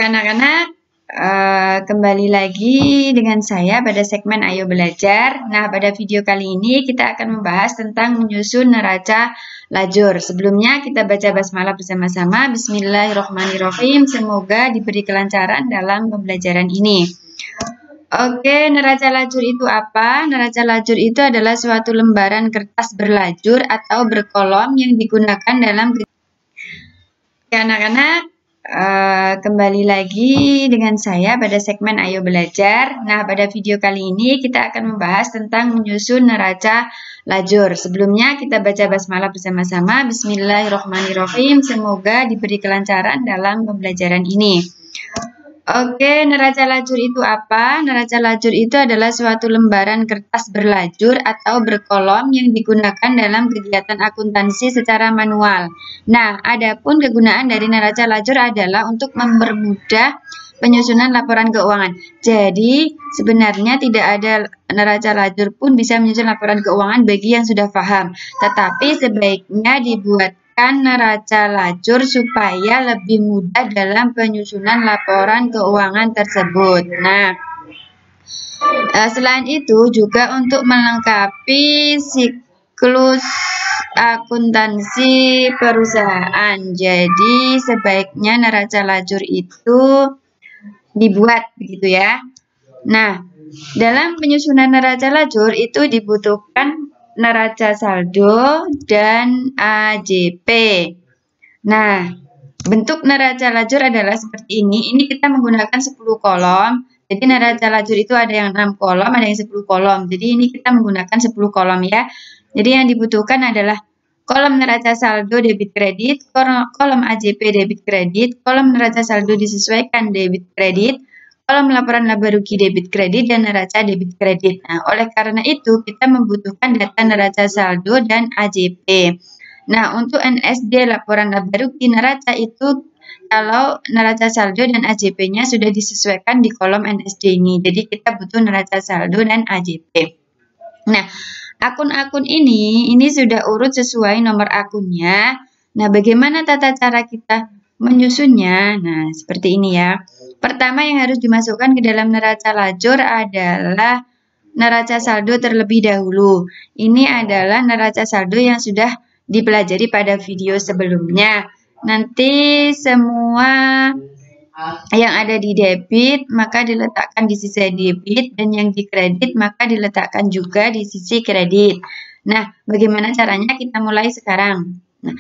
Oke anak-anak, kembali lagi dengan saya pada segmen Ayo Belajar. Nah, pada video kali ini kita akan membahas tentang menyusun neraca lajur. Sebelumnya kita baca basmalah bersama-sama. Bismillahirrahmanirrahim. Semoga diberi kelancaran dalam pembelajaran ini. Oke, neraca lajur itu apa? Neraca lajur itu adalah suatu lembaran kertas berlajur atau berkolom yang digunakan dalam anak-anak, kembali lagi dengan saya pada segmen Ayo Belajar. Nah, pada video kali ini kita akan membahas tentang menyusun neraca lajur. Sebelumnya kita baca basmalah bersama-sama. Bismillahirrahmanirrahim. Semoga diberi kelancaran dalam pembelajaran ini. Oke, neraca lajur itu apa? Neraca lajur itu adalah suatu lembaran kertas berlajur atau berkolom yang digunakan dalam kegiatan akuntansi secara manual. Nah, adapun kegunaan dari neraca lajur adalah untuk mempermudah penyusunan laporan keuangan. Jadi, sebenarnya tidak ada neraca lajur pun bisa menyusun laporan keuangan bagi yang sudah paham. Tetapi sebaiknya dibuat neraca lajur supaya lebih mudah dalam penyusunan laporan keuangan tersebut. Nah, selain itu juga untuk melengkapi siklus akuntansi perusahaan. Jadi sebaiknya neraca lajur itu dibuat begitu ya. Nah, dalam penyusunan neraca lajur itu dibutuhkan neraca saldo dan AJP. Nah, bentuk neraca lajur adalah seperti ini. Ini kita menggunakan 10 kolom. Jadi neraca lajur itu ada yang 6 kolom, ada yang 10 kolom. Jadi ini kita menggunakan 10 kolom ya. Jadi yang dibutuhkan adalah kolom neraca saldo debit kredit, kolom AJP debit kredit, kolom neraca saldo disesuaikan debit kredit, kolom laporan laba rugi debit kredit, dan neraca debit kredit. Nah, oleh karena itu kita membutuhkan data neraca saldo dan AJP. Nah, untuk NSD laporan laba rugi neraca itu kalau neraca saldo dan AJP-nya sudah disesuaikan di kolom NSD ini. Jadi kita butuh neraca saldo dan AJP. Nah, akun-akun ini sudah urut sesuai nomor akunnya. Nah, bagaimana tata cara kita menyusunnya? Nah, seperti ini ya. Pertama yang harus dimasukkan ke dalam neraca lajur adalah neraca saldo terlebih dahulu. Ini adalah neraca saldo yang sudah dipelajari pada video sebelumnya. Nanti semua yang ada di debit maka diletakkan di sisi debit, dan yang di kredit maka diletakkan juga di sisi kredit. Nah, bagaimana caranya? Kita mulai sekarang. Nah,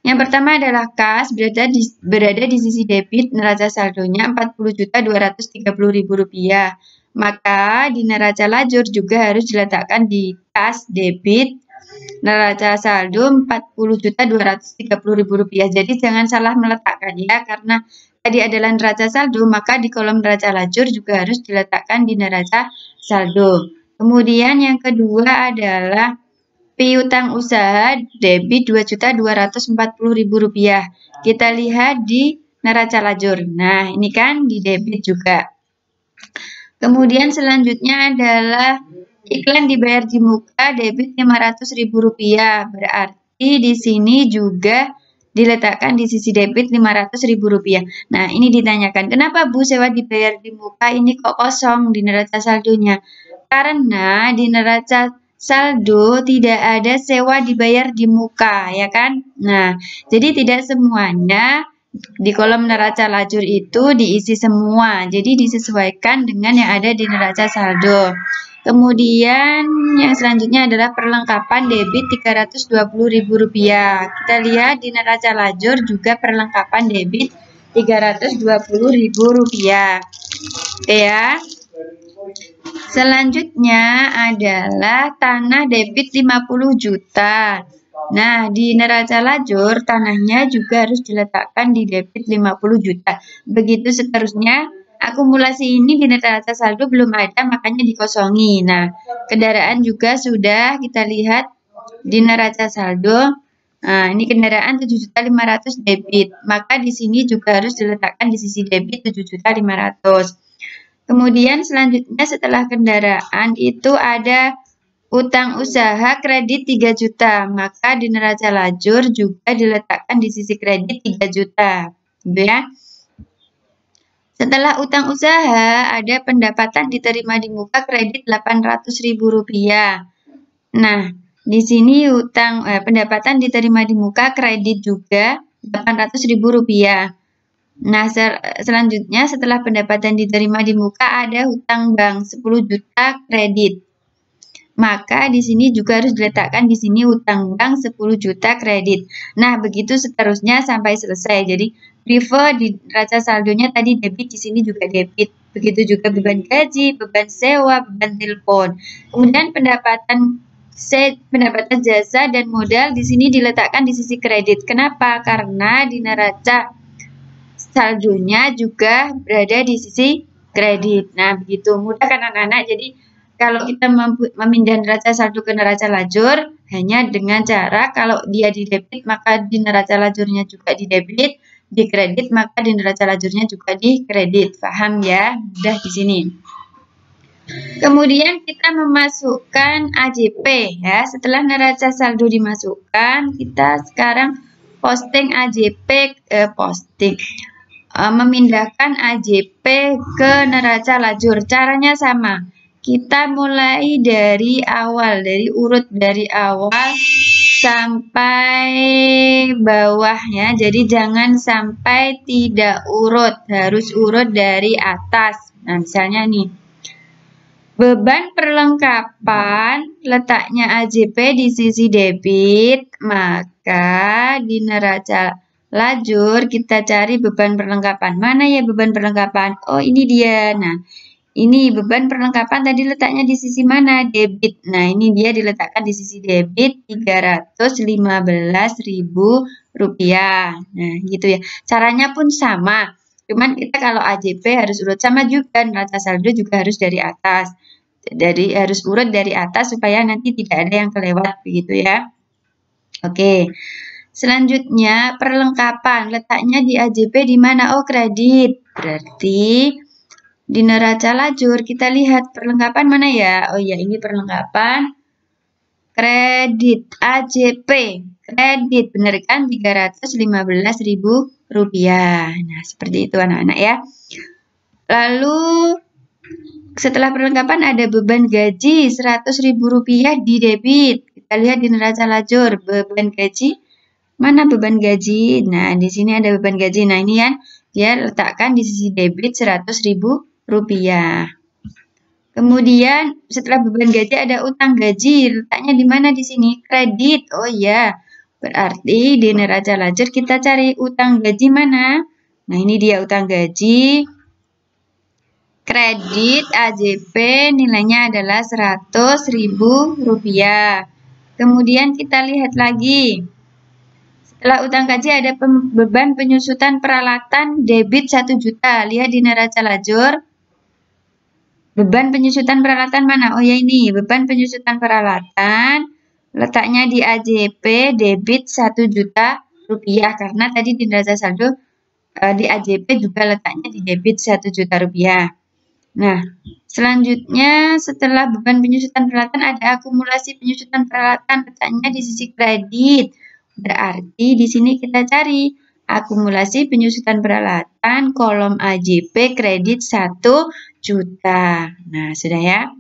yang pertama adalah kas berada di sisi debit, neraca saldonya Rp40.230.000. Maka di neraca lajur juga harus diletakkan di kas debit neraca saldo Rp40.230.000. Jadi jangan salah meletakkan ya, karena tadi adalah neraca saldo, maka di kolom neraca lajur juga harus diletakkan di neraca saldo. Kemudian yang kedua adalah piutang usaha debit Rp2.240.000. Kita lihat di neraca lajur. Nah, ini kan di debit juga. Kemudian selanjutnya adalah iklan dibayar di muka debit Rp500.000. Berarti di sini juga diletakkan di sisi debit Rp500.000. Nah, ini ditanyakan, kenapa Bu sewa dibayar di muka ini kok kosong di neraca saldonya? Karena di neraca saldo tidak ada sewa dibayar di muka, ya kan? Nah, jadi tidak semuanya di kolom neraca lajur itu diisi semua. Jadi disesuaikan dengan yang ada di neraca saldo. Kemudian yang selanjutnya adalah perlengkapan debit Rp320.000. Kita lihat di neraca lajur juga perlengkapan debit Rp320.000. Oke ya. Selanjutnya adalah tanah debit 50 juta. Nah, di neraca lajur tanahnya juga harus diletakkan di debit 50 juta. Begitu seterusnya. Akumulasi ini di neraca saldo belum ada, makanya dikosongi. Nah, kendaraan juga sudah kita lihat di neraca saldo. Nah, ini kendaraan 7.500.000 debit. Maka di sini juga harus diletakkan di sisi debit 7.500.000. Kemudian selanjutnya setelah kendaraan itu ada utang usaha kredit 3 juta. Maka di neraca lajur juga diletakkan di sisi kredit 3 juta. Gitu ya. Setelah utang usaha, ada pendapatan diterima di muka kredit Rp800.000. Nah, di sini pendapatan diterima di muka kredit juga Rp800.000. Nah, selanjutnya setelah pendapatan diterima di muka ada hutang bank 10 juta kredit. Maka di sini juga harus diletakkan di sini hutang bank 10 juta kredit. Nah, begitu seterusnya sampai selesai. Jadi, prefer di neraca saldonya tadi debit, di sini juga debit. Begitu juga beban gaji, beban sewa, beban telepon. Kemudian pendapatan jasa dan modal di sini diletakkan di sisi kredit. Kenapa? Karena di neraca saldonya juga berada di sisi kredit. Nah, begitu mudah kan anak-anak. Jadi, kalau kita memindah neraca saldo ke neraca lajur, hanya dengan cara kalau dia di debit, maka di neraca lajurnya juga di debit, di kredit, maka di neraca lajurnya juga di kredit. Paham ya? Mudah di sini. Kemudian kita memasukkan AJP ya. Setelah neraca saldo dimasukkan, kita sekarang posting AJP, memindahkan AJP ke neraca lajur. Caranya sama. Kita mulai dari awal, urut dari awal sampai bawah ya. Jadi jangan sampai tidak urut, harus urut dari atas. Nah, misalnya nih, beban perlengkapan letaknya AJP di sisi debit, maka di neraca lajur kita cari beban perlengkapan. Mana ya beban perlengkapan? Oh, ini dia. Nah, ini beban perlengkapan tadi letaknya di sisi mana? Debit. Nah, ini dia diletakkan di sisi debit Rp315.000. Nah, gitu ya. Caranya pun sama. Cuman kita kalau AJP harus urut sama juga, neraca saldo juga harus dari atas. Harus urut dari atas supaya nanti tidak ada yang kelewat begitu ya. Oke. Selanjutnya perlengkapan letaknya di AJP di mana? Oh, kredit. Berarti di neraca lajur kita lihat perlengkapan mana ya? Oh ya, ini perlengkapan kredit AJP. Kredit, benar kan? Rp315.000. Nah, seperti itu anak-anak ya. Lalu setelah perlengkapan ada beban gaji Rp100.000 di debit. Kita lihat di neraca lajur beban gaji. Mana beban gaji? Nah, di sini ada beban gaji. Nah, ini kan dia letakkan di sisi debit Rp100.000. Kemudian setelah beban gaji ada utang gaji. Letaknya di mana di sini? Kredit. Oh iya. Berarti di neraca lajur kita cari utang gaji mana? Nah, ini dia utang gaji. Kredit AJP nilainya adalah Rp100.000. Kemudian kita lihat lagi. Setelah utang gaji ada beban penyusutan peralatan debit 1 juta. Lihat di neraca lajur. Beban penyusutan peralatan mana? Oh ya ini. Beban penyusutan peralatan. Letaknya di AJP debit Rp1 juta. Karena tadi di neraca saldo di AJP juga letaknya di debit Rp1 juta. Nah, selanjutnya setelah beban penyusutan peralatan ada akumulasi penyusutan peralatan. Letaknya di sisi kredit. Berarti di sini kita cari akumulasi penyusutan peralatan kolom AJP kredit 1 juta. Nah, sudah ya.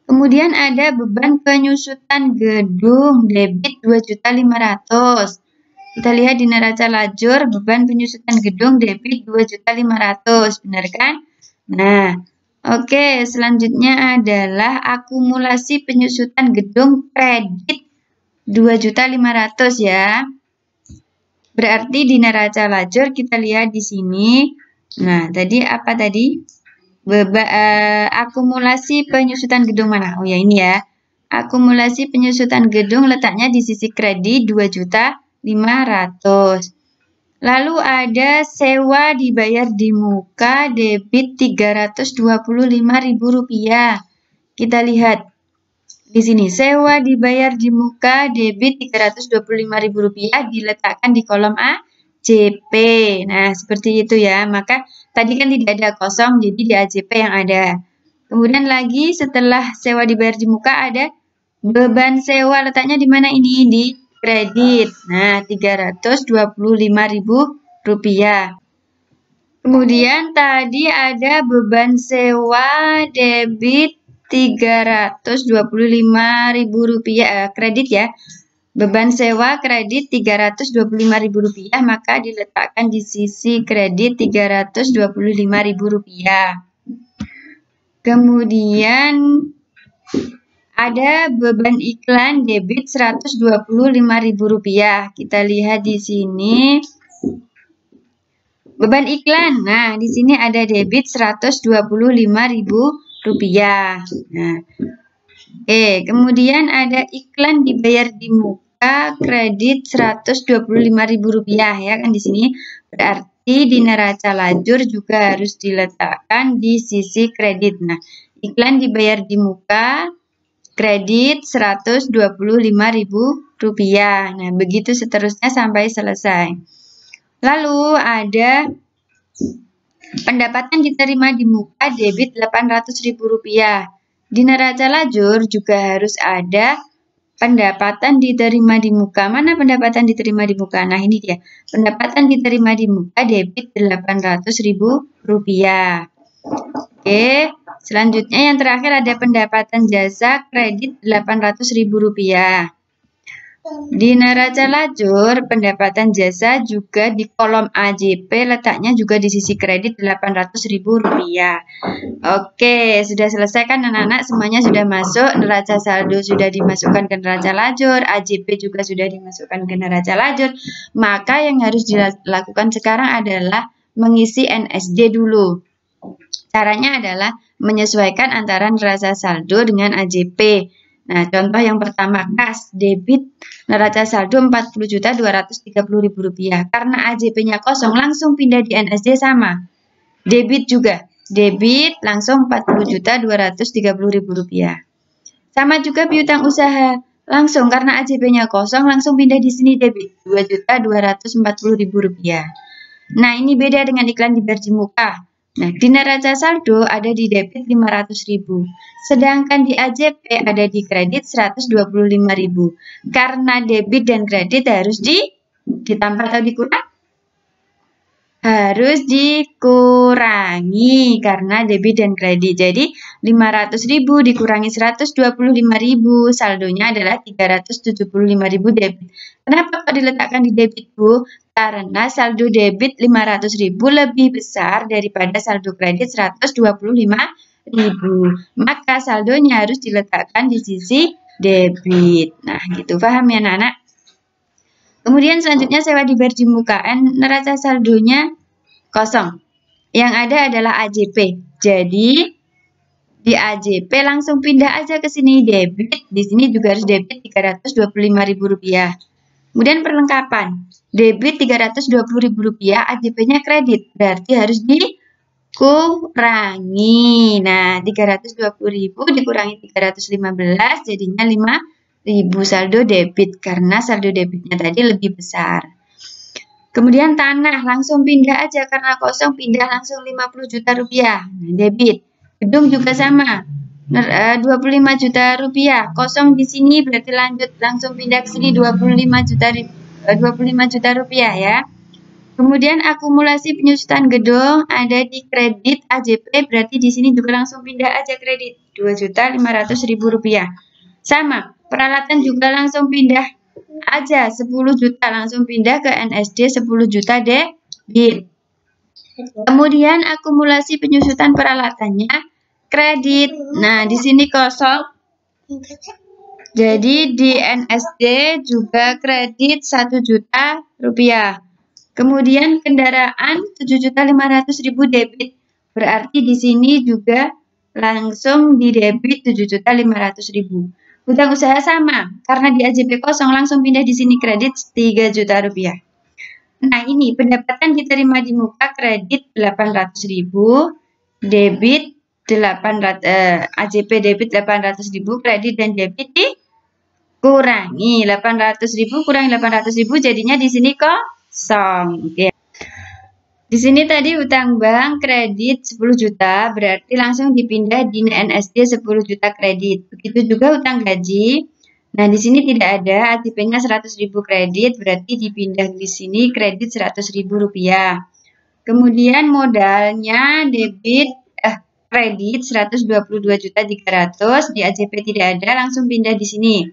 Kemudian ada beban penyusutan gedung debit 2.500.000. Kita lihat di neraca lajur beban penyusutan gedung debit 2.500.000. Benar kan? Nah, oke. Selanjutnya adalah akumulasi penyusutan gedung kredit 2.500.000 ya. Berarti di neraca lajur kita lihat di sini. Nah, tadi apa tadi? Akumulasi penyusutan gedung mana? Oh ya ini ya. Akumulasi penyusutan gedung letaknya di sisi kredit 2.500.000. Lalu ada sewa dibayar di muka debit Rp325.000. Kita lihat. Di sini, sewa dibayar di muka debit Rp325.000 diletakkan di kolom AJP. Nah, seperti itu ya. Maka tadi kan tidak ada kosong, jadi di AJP yang ada. Kemudian lagi setelah sewa dibayar di muka ada beban sewa letaknya di mana ini? Di kredit. Nah, Rp325.000. Kemudian tadi ada beban sewa debit Rp325.000 kredit ya. Beban sewa kredit Rp325.000, maka diletakkan di sisi kredit Rp325.000. Kemudian ada beban iklan debit Rp125.000. Kita lihat di sini. Beban iklan. Nah, di sini ada debit Rp125.000. Nah, kemudian ada iklan dibayar di muka kredit Rp125.000 ya kan di sini. Berarti di neraca lajur juga harus diletakkan di sisi kredit. Nah, iklan dibayar di muka kredit Rp125.000. Nah, begitu seterusnya sampai selesai. Lalu ada pendapatan diterima di muka debit Rp800.000. Di neraca lajur juga harus ada pendapatan diterima di muka. Mana pendapatan diterima di muka? Nah, ini dia. Pendapatan diterima di muka debit Rp800.000. Oke, selanjutnya yang terakhir ada pendapatan jasa kredit Rp800.000. Di neraca lajur, pendapatan jasa juga di kolom AJP letaknya juga di sisi kredit Rp800.000. Oke, sudah selesai kan anak-anak? Semuanya sudah masuk, neraca saldo sudah dimasukkan ke neraca lajur, AJP juga sudah dimasukkan ke neraca lajur. Maka yang harus dilakukan sekarang adalah mengisi NSD dulu. Caranya adalah menyesuaikan antara neraca saldo dengan AJP. Nah, contoh yang pertama, kas debit neraca saldo Rp40.230.000. Karena AJP-nya kosong, langsung pindah di NSD sama. Debit juga, debit langsung Rp40.230.000. Sama juga piutang usaha, langsung karena AJP-nya kosong, langsung pindah di sini debit Rp2.240.000. Nah, ini beda dengan iklan dibayar di muka. Nah, di neraca saldo ada di debit Rp500.000. Sedangkan di AJP ada di kredit Rp125.000. Karena debit dan kredit harus ditambah atau dikurang? Harus dikurangi karena debit dan kredit. Jadi, Rp500.000 dikurangi Rp125.000. Saldonya adalah Rp375.000 debit. Kenapa kok diletakkan di debit, Bu? Karena saldo debit Rp500.000 lebih besar daripada saldo kredit Rp125.000. Maka saldonya harus diletakkan di sisi debit. Nah, gitu. Paham ya, anak-anak? Kemudian selanjutnya sewa dibayar di muka. Neraca saldonya kosong. Yang ada adalah AJP. Jadi, di AJP langsung pindah aja ke sini debit. Di sini juga harus debit Rp325.000. Kemudian perlengkapan. Debit Rp320.000, AJP-nya kredit. Berarti harus dikurangi. Nah, Rp320.000 dikurangi 315 jadinya Rp5.000 saldo debit. Karena saldo debitnya tadi lebih besar. Kemudian tanah langsung pindah aja karena kosong, pindah langsung Rp50 juta. Nah, debit. Gedung juga sama. Rp25 juta. Kosong di sini berarti lanjut langsung pindah ke sini Rp25 juta ya. Kemudian akumulasi penyusutan gedung ada di kredit AJP, berarti di sini juga langsung pindah aja kredit Rp2.500.000. Sama, peralatan juga langsung pindah aja 10 juta, langsung pindah ke NSD 10 juta debit. Kemudian akumulasi penyusutan peralatannya kredit. Nah, di sini kosong. Jadi di NSD juga kredit Rp1 juta. Kemudian kendaraan Rp7.500.000 debit. Berarti di sini juga langsung di debit Rp7.500.000. Hutang usaha sama, karena di AJP kosong langsung pindah di sini kredit Rp3 juta. Nah, ini pendapatan diterima di muka kredit Rp800.000, debit AJP debit Rp800.000, kredit dan debit dikurangi. Rp800.000 kurangi Rp800.000 jadinya di sini kosong. Oke. Di sini tadi utang bank kredit 10 juta, berarti langsung dipindah di NSD 10 juta kredit. Begitu juga utang gaji. Nah, di sini tidak ada, AJP-nya Rp100.000 kredit, berarti dipindah di sini kredit Rp100.000. Kemudian modalnya kredit 122.300.000 di AJP tidak ada, langsung pindah di sini.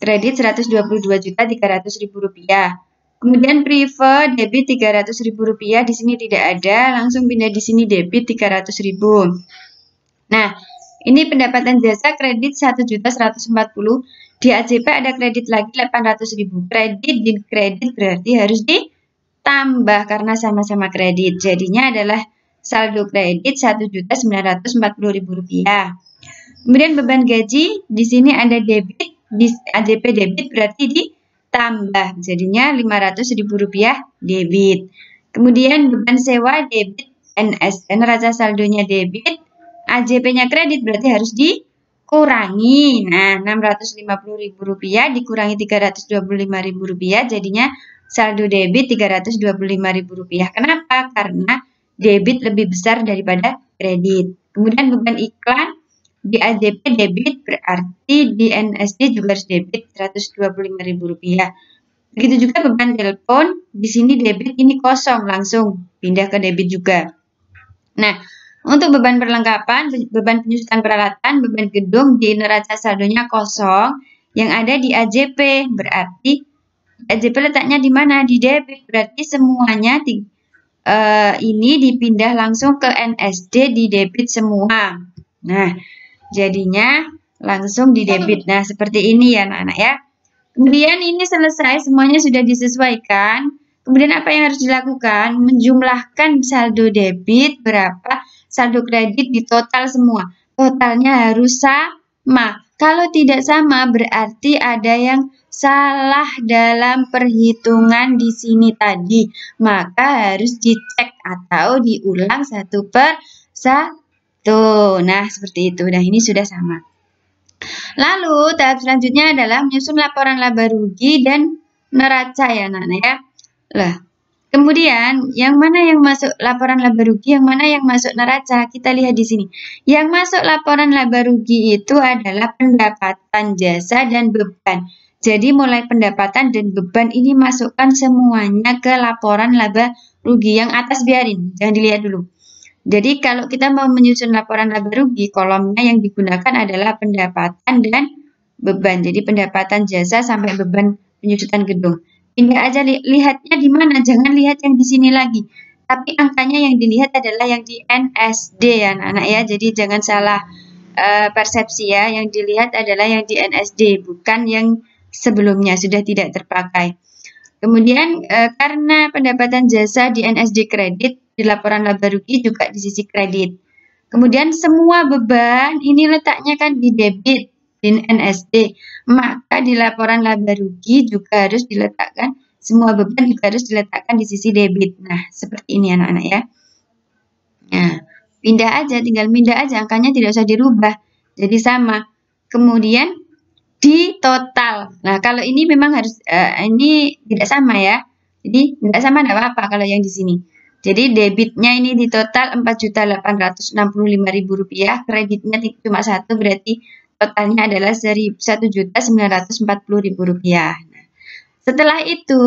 Kredit 122.300.000 rupiah. Kemudian prefer debit 300.000 rupiah, di sini tidak ada, langsung pindah di sini debit 300.000. Nah, ini pendapatan jasa kredit 1.140.000, di AJP ada kredit lagi 800.000. Kredit di kredit berarti harus ditambah karena sama-sama kredit. Jadinya adalah saldo kredit 1.940.000 rupiah. Kemudian beban gaji di sini ada debit, di AJP debit berarti ditambah, jadinya 500.000 rupiah debit. Kemudian beban sewa debit NSD, neraca saldonya debit, AJP-nya kredit berarti harus dikurangi. Nah, 650.000 rupiah dikurangi 325.000 rupiah, jadinya saldo debit 325.000 rupiah. Kenapa? Karena debit lebih besar daripada kredit. Kemudian beban iklan di AJP debit berarti di NSD juga harus debit 125.000 rupiah. Begitu juga beban telepon, di sini debit, ini kosong, langsung pindah ke debit juga. Nah, untuk beban perlengkapan, beban penyusutan peralatan, beban gedung di neraca saldonya kosong, yang ada di AJP berarti AJP letaknya di mana? Di debit, berarti semuanya ini dipindah langsung ke NSD di debit semua. Nah, jadinya langsung di debit. Nah, seperti ini ya anak-anak ya. Kemudian ini selesai, semuanya sudah disesuaikan. Kemudian apa yang harus dilakukan? Menjumlahkan saldo debit berapa, saldo kredit di total semua. Totalnya harus sama. Kalau tidak sama berarti ada yang salah dalam perhitungan di sini tadi. Maka harus dicek atau diulang satu per satu. Nah, seperti itu. Nah, ini sudah sama. Lalu, tahap selanjutnya adalah menyusun laporan laba rugi dan neraca ya, anak-anak ya. Lah, kemudian yang mana yang masuk laporan laba rugi, yang mana yang masuk neraca? Kita lihat di sini. Yang masuk laporan laba rugi itu adalah pendapatan jasa dan beban. Jadi mulai pendapatan dan beban ini masukkan semuanya ke laporan laba rugi. Yang atas biarin, jangan dilihat dulu. Jadi kalau kita mau menyusun laporan laba rugi, kolomnya yang digunakan adalah pendapatan dan beban. Jadi pendapatan jasa sampai beban penyusutan gedung. Pindah aja lihatnya di mana, jangan lihat yang di sini lagi. Tapi angkanya yang dilihat adalah yang di NSD ya anak-anak ya. Jadi jangan salah persepsi ya. Yang dilihat adalah yang di NSD, bukan yang sebelumnya sudah tidak terpakai. Kemudian karena pendapatan jasa di NSD kredit, di laporan laba rugi juga di sisi kredit. Kemudian semua beban ini letaknya kan di debit di NSD, maka di laporan laba rugi juga harus diletakkan, semua beban juga harus diletakkan di sisi debit. Nah, seperti ini anak-anak ya. Nah, pindah aja, tinggal pindah aja, angkanya tidak usah dirubah, jadi sama. Kemudian di total. Nah, kalau ini memang harus ini tidak sama ya. Jadi tidak sama tidak apa-apa kalau yang di sini. Jadi debitnya ini di total 4.865.000 rupiah, kreditnya cuma satu, berarti totalnya adalah 1.940.000 rupiah. Nah, setelah itu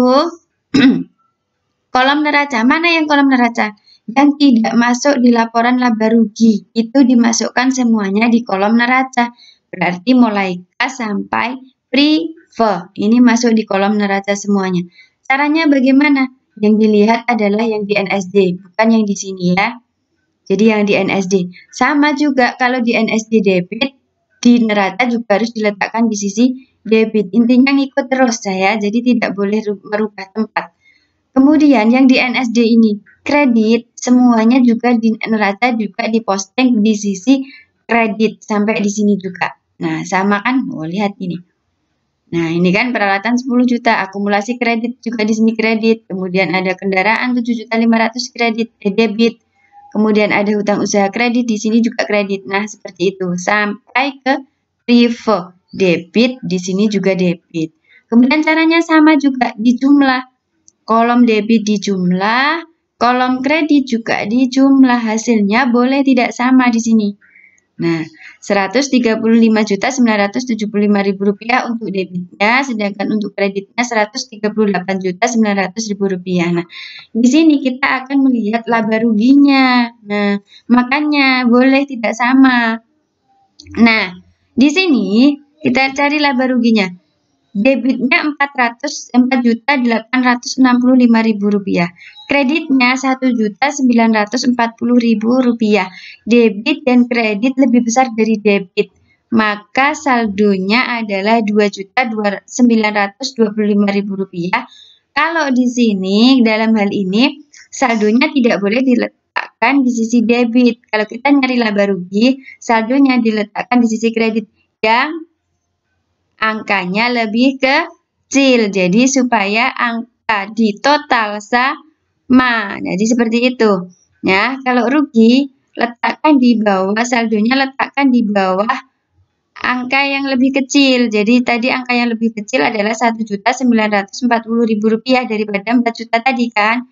kolom neraca, mana yang kolom neraca? Yang tidak masuk di laporan laba rugi, itu dimasukkan semuanya di kolom neraca. Berarti mulai K sampai Prive. Ini masuk di kolom neraca semuanya. Caranya bagaimana? Yang dilihat adalah yang di NSD, bukan yang di sini ya. Jadi yang di NSD. Sama juga kalau di NSD debit, di neraca juga harus diletakkan di sisi debit. Intinya ngikut terus saya, jadi tidak boleh merubah tempat. Kemudian yang di NSD ini kredit, semuanya juga di neraca juga diposting di sisi kredit sampai di sini juga. Nah, sama kan? Oh, lihat ini. Nah, ini kan peralatan 10 juta, akumulasi kredit juga di sini kredit. Kemudian ada kendaraan 7.500.000 kredit, debit. Kemudian ada hutang usaha kredit, di sini juga kredit. Nah, seperti itu. Sampai ke Prive, debit, di sini juga debit. Kemudian caranya sama juga, dijumlah. Kolom debit dijumlah, kolom kredit juga dijumlah. Hasilnya boleh tidak sama di sini. Nah, Rp135.975.000 untuk debitnya, sedangkan untuk kreditnya Rp138.900.000. Nah, di sini kita akan melihat laba ruginya. Nah, makanya boleh tidak sama. Nah, di sini kita cari laba ruginya. Debitnya Rp4.865.000. Kreditnya Rp1.940.000. Debit dan kredit lebih besar dari debit. Maka saldonya adalah Rp2.925.000. Kalau di sini dalam hal ini saldonya tidak boleh diletakkan di sisi debit. Kalau kita nyari laba rugi, saldonya diletakkan di sisi kredit yang angkanya lebih kecil. Jadi supaya angka di total sama. Jadi seperti itu. Ya, kalau rugi letakkan di bawah, saldonya letakkan di bawah angka yang lebih kecil. Jadi tadi angka yang lebih kecil adalah Rp1.940.000 daripada 4 juta tadi kan.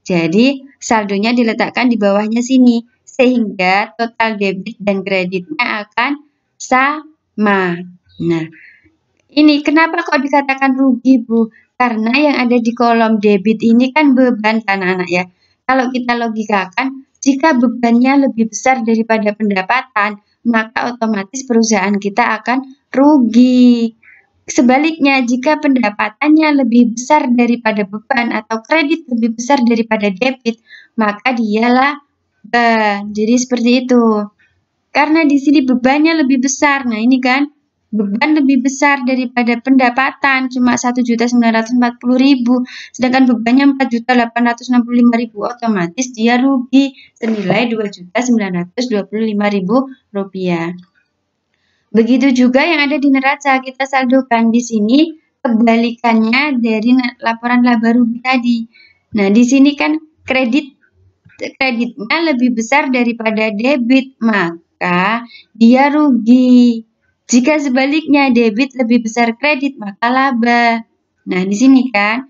Jadi saldonya diletakkan di bawahnya sini. Sehingga total debit dan kreditnya akan sama. Nah, ini kenapa kok dikatakan rugi, Bu? Karena yang ada di kolom debit ini kan beban kan anak ya. Kalau kita logikakan, jika bebannya lebih besar daripada pendapatan, maka otomatis perusahaan kita akan rugi. Sebaliknya, jika pendapatannya lebih besar daripada beban atau kredit lebih besar daripada debit, maka dia laba. Jadi seperti itu. Karena di sini bebannya lebih besar. Nah, ini kan beban lebih besar daripada pendapatan cuma Rp1.940.000, sedangkan bebannya Rp4.865.000, otomatis dia rugi senilai Rp2.925.000. Begitu juga yang ada di neraca, kita saldokan di sini kebalikannya dari laporan laba rugi tadi. Nah, di sini kan kreditnya lebih besar daripada debit, maka dia rugi. Jika sebaliknya debit lebih besar kredit, maka laba. Nah, di sini kan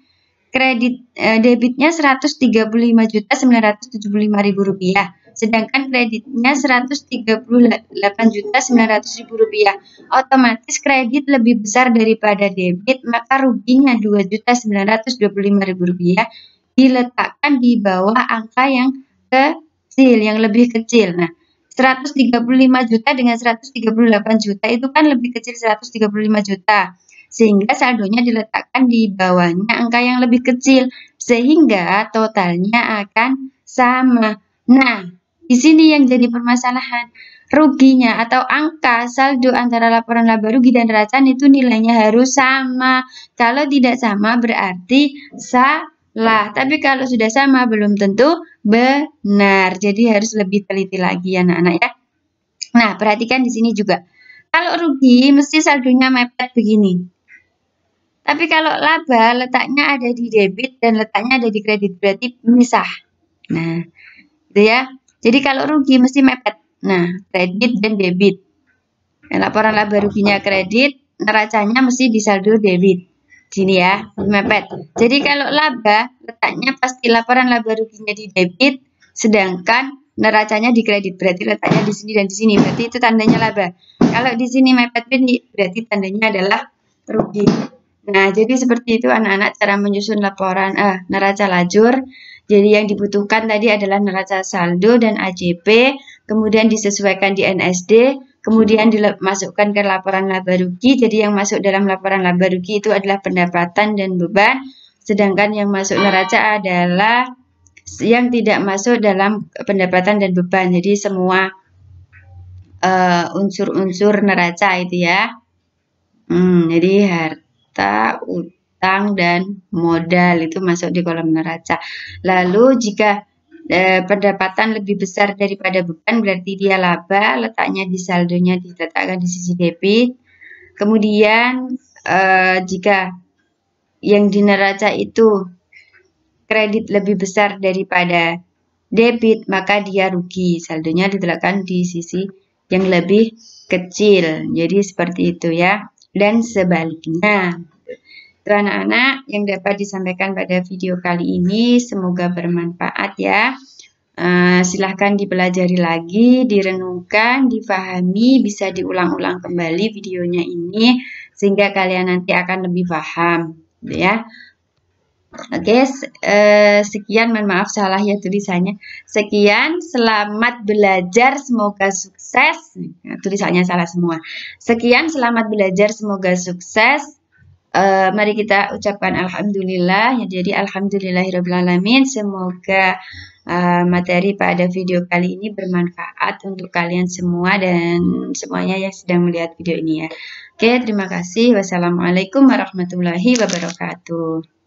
debitnya Rp135.975.000, sedangkan kreditnya Rp138.900.000. Otomatis kredit lebih besar daripada debit, maka ruginya Rp2.925.000 diletakkan di bawah angka yang kecil, yang lebih kecil. Nah, 135 juta dengan 138 juta itu kan lebih kecil 135 juta. Sehingga saldonya diletakkan di bawahnya angka yang lebih kecil. Sehingga totalnya akan sama. Nah, di sini yang jadi permasalahan. Ruginya atau angka saldo antara laporan laba rugi dan neraca itu nilainya harus sama. Kalau tidak sama berarti salah. Tapi kalau sudah sama belum tentu benar. Jadi harus lebih teliti lagi anak-anak ya. Nah, perhatikan di sini juga. Kalau rugi mesti saldonya mepet begini. Tapi kalau laba letaknya ada di debit dan letaknya ada di kredit, berarti misah. Nah, gitu ya. Jadi kalau rugi mesti mepet. Nah, kredit dan debit. Nah, laporan laba ruginya kredit, neracanya mesti di saldo debit. Sini ya, mepet. Jadi kalau laba, letaknya pasti laporan laba ruginya di debit, sedangkan neracanya di kredit. Berarti letaknya di sini dan di sini. Berarti itu tandanya laba. Kalau di sini mepet, berarti tandanya adalah rugi. Nah, jadi seperti itu anak-anak cara menyusun laporan neraca lajur. Jadi yang dibutuhkan tadi adalah neraca saldo dan AJP, kemudian disesuaikan di NSD, kemudian dimasukkan ke laporan laba rugi. Jadi yang masuk dalam laporan laba rugi itu adalah pendapatan dan beban, sedangkan yang masuk neraca adalah yang tidak masuk dalam pendapatan dan beban. Jadi semua unsur-unsur neraca itu ya. Jadi harta, utang, dan modal itu masuk di kolom neraca. Lalu jika pendapatan lebih besar daripada beban berarti dia laba, letaknya di saldonya diletakkan di sisi debit. Kemudian jika yang di neraca itu kredit lebih besar daripada debit, maka dia rugi, saldonya diletakkan di sisi yang lebih kecil. Jadi seperti itu ya. Dan sebaliknya. Itu anak-anak yang dapat disampaikan pada video kali ini, semoga bermanfaat ya. silahkan dipelajari lagi, direnungkan, difahami, bisa diulang-ulang kembali videonya ini sehingga kalian nanti akan lebih paham, ya. Oke, sekian, mohon maaf salah ya tulisannya. Sekian, selamat belajar, semoga sukses. Nah, tulisannya salah semua. Sekian, selamat belajar, semoga sukses. Mari kita ucapkan alhamdulillah. Ya, jadi alhamdulillahirobbilalamin. Semoga materi pada video kali ini bermanfaat untuk kalian semua dan semuanya yang sedang melihat video ini ya. Oke, terima kasih. Wassalamualaikum warahmatullahi wabarakatuh.